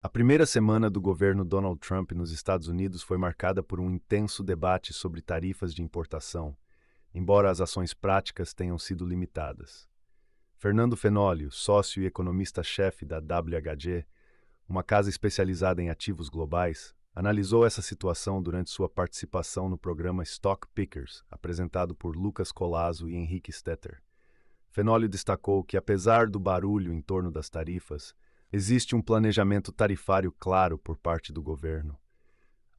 A primeira semana do governo Donald Trump nos Estados Unidos foi marcada por um intenso debate sobre tarifas de importação, embora as ações práticas tenham sido limitadas. Fernando Fenólio, sócio e economista-chefe da WHG, uma casa especializada em ativos globais, analisou essa situação durante sua participação no programa Stock Pickers, apresentado por Lucas Collazo e Henrique Stetter. Fenólio destacou que, apesar do barulho em torno das tarifas, existe um planejamento tarifário claro por parte do governo.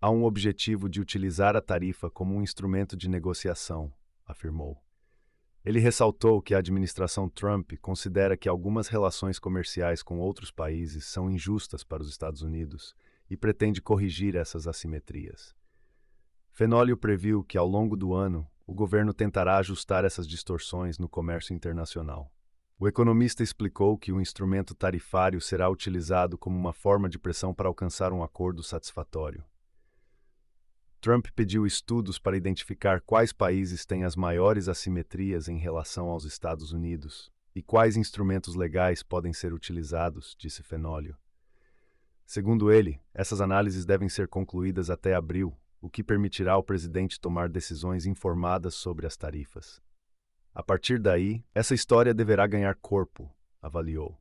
Há um objetivo de utilizar a tarifa como um instrumento de negociação, afirmou. Ele ressaltou que a administração Trump considera que algumas relações comerciais com outros países são injustas para os Estados Unidos e pretende corrigir essas assimetrias. Fenólio previu que, ao longo do ano, o governo tentará ajustar essas distorções no comércio internacional. O economista explicou que o instrumento tarifário será utilizado como uma forma de pressão para alcançar um acordo satisfatório. Trump pediu estudos para identificar quais países têm as maiores assimetrias em relação aos Estados Unidos e quais instrumentos legais podem ser utilizados, disse Fenólio. Segundo ele, essas análises devem ser concluídas até abril, o que permitirá ao presidente tomar decisões informadas sobre as tarifas. A partir daí, essa história deverá ganhar corpo, avaliou.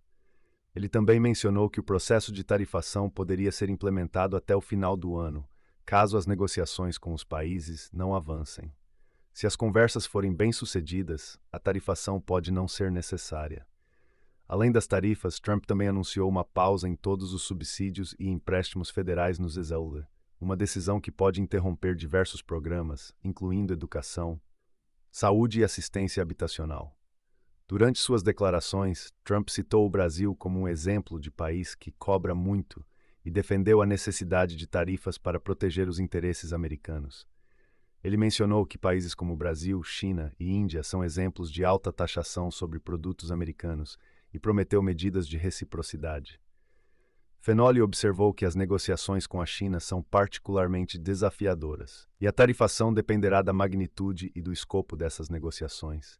Ele também mencionou que o processo de tarifação poderia ser implementado até o final do ano, caso as negociações com os países não avancem. Se as conversas forem bem-sucedidas, a tarifação pode não ser necessária. Além das tarifas, Trump também anunciou uma pausa em todos os subsídios e empréstimos federais nos ESOL, uma decisão que pode interromper diversos programas, incluindo educação, saúde e assistência habitacional. Durante suas declarações, Trump citou o Brasil como um exemplo de país que cobra muito e defendeu a necessidade de tarifas para proteger os interesses americanos. Ele mencionou que países como Brasil, China e Índia são exemplos de alta taxação sobre produtos americanos e prometeu medidas de reciprocidade. Fenoli observou que as negociações com a China são particularmente desafiadoras, e a tarifação dependerá da magnitude e do escopo dessas negociações.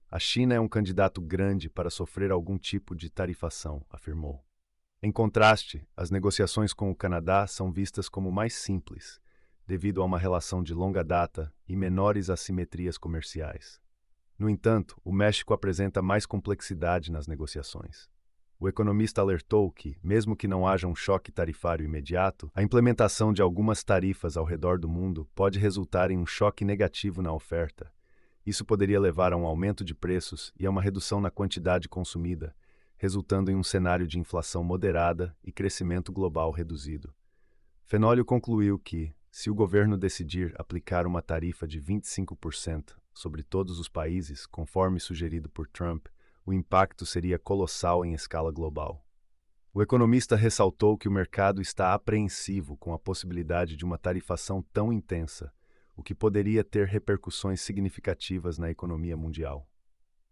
A China é um candidato grande para sofrer algum tipo de tarifação, afirmou. Em contraste, as negociações com o Canadá são vistas como mais simples, devido a uma relação de longa data e menores assimetrias comerciais. No entanto, o México apresenta mais complexidade nas negociações. O economista alertou que, mesmo que não haja um choque tarifário imediato, a implementação de algumas tarifas ao redor do mundo pode resultar em um choque negativo na oferta. Isso poderia levar a um aumento de preços e a uma redução na quantidade consumida, resultando em um cenário de inflação moderada e crescimento global reduzido. Fenólio concluiu que, se o governo decidir aplicar uma tarifa de 25% sobre todos os países, conforme sugerido por Trump, o impacto seria colossal em escala global. O economista ressaltou que o mercado está apreensivo com a possibilidade de uma tarifação tão intensa, o que poderia ter repercussões significativas na economia mundial.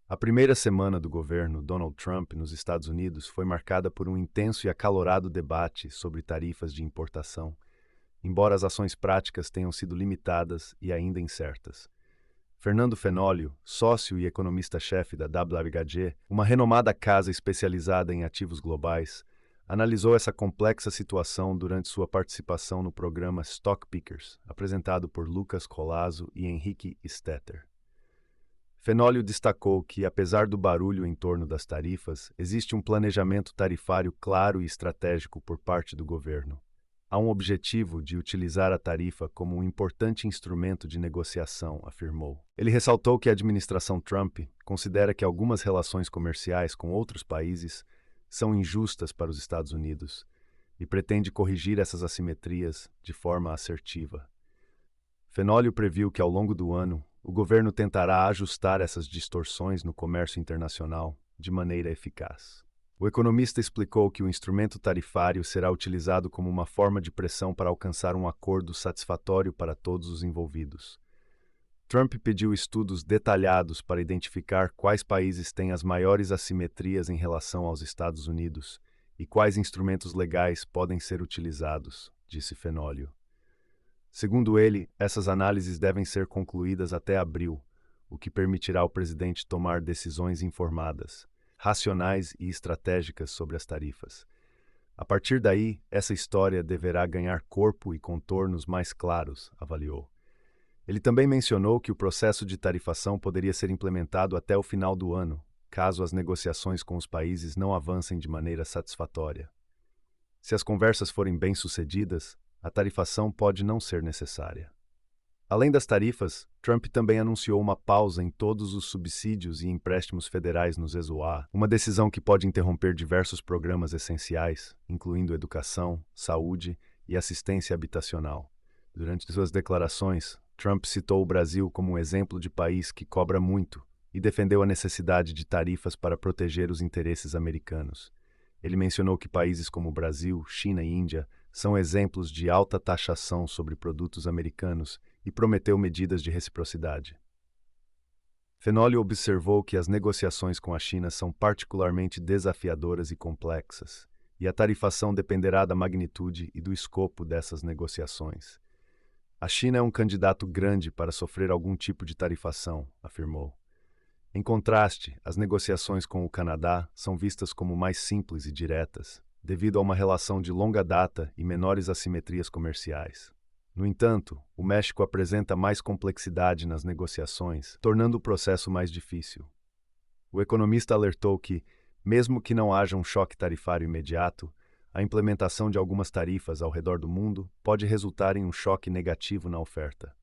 A primeira semana do governo Donald Trump nos Estados Unidos foi marcada por um intenso e acalorado debate sobre tarifas de importação, embora as ações práticas tenham sido limitadas e ainda incertas. Fernando Fenólio, sócio e economista-chefe da WHG, uma renomada casa especializada em ativos globais, analisou essa complexa situação durante sua participação no programa Stock Pickers, apresentado por Lucas Collazo e Henrique Stetter. Fenólio destacou que, apesar do barulho em torno das tarifas, existe um planejamento tarifário claro e estratégico por parte do governo. Há um objetivo de utilizar a tarifa como um importante instrumento de negociação, afirmou. Ele ressaltou que a administração Trump considera que algumas relações comerciais com outros países são injustas para os Estados Unidos e pretende corrigir essas assimetrias de forma assertiva. Fenólio previu que, ao longo do ano, o governo tentará ajustar essas distorções no comércio internacional de maneira eficaz. O economista explicou que o instrumento tarifário será utilizado como uma forma de pressão para alcançar um acordo satisfatório para todos os envolvidos. Trump pediu estudos detalhados para identificar quais países têm as maiores assimetrias em relação aos Estados Unidos e quais instrumentos legais podem ser utilizados, disse Fenólio. Segundo ele, essas análises devem ser concluídas até abril, o que permitirá ao presidente tomar decisões informadas, racionais e estratégicas sobre as tarifas. A partir daí, essa história deverá ganhar corpo e contornos mais claros, avaliou. Ele também mencionou que o processo de tarifação poderia ser implementado até o final do ano, caso as negociações com os países não avancem de maneira satisfatória. Se as conversas forem bem-sucedidas, a tarifação pode não ser necessária. Além das tarifas, Trump também anunciou uma pausa em todos os subsídios e empréstimos federais nos ESOA, uma decisão que pode interromper diversos programas essenciais, incluindo educação, saúde e assistência habitacional. Durante suas declarações, Trump citou o Brasil como um exemplo de país que cobra muito e defendeu a necessidade de tarifas para proteger os interesses americanos. Ele mencionou que países como Brasil, China e Índia são exemplos de alta taxação sobre produtos americanos e prometeu medidas de reciprocidade. Fenólio observou que as negociações com a China são particularmente desafiadoras e complexas, e a tarifação dependerá da magnitude e do escopo dessas negociações. A China é um candidato grande para sofrer algum tipo de tarifação, afirmou. Em contraste, as negociações com o Canadá são vistas como mais simples e diretas, devido a uma relação de longa data e menores assimetrias comerciais. No entanto, o México apresenta mais complexidade nas negociações, tornando o processo mais difícil. O economista alertou que, mesmo que não haja um choque tarifário imediato, a implementação de algumas tarifas ao redor do mundo pode resultar em um choque negativo na oferta.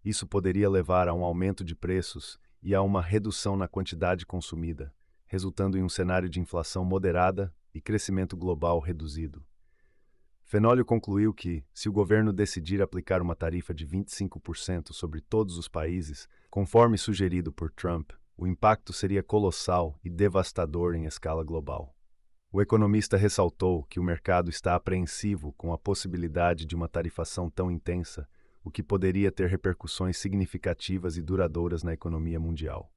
Isso poderia levar a um aumento de preços e a uma redução na quantidade consumida, resultando em um cenário de inflação moderada e crescimento global reduzido. Fenólio concluiu que, se o governo decidir aplicar uma tarifa de 25% sobre todos os países, conforme sugerido por Trump, o impacto seria colossal e devastador em escala global. O economista ressaltou que o mercado está apreensivo com a possibilidade de uma tarifação tão intensa, o que poderia ter repercussões significativas e duradouras na economia mundial.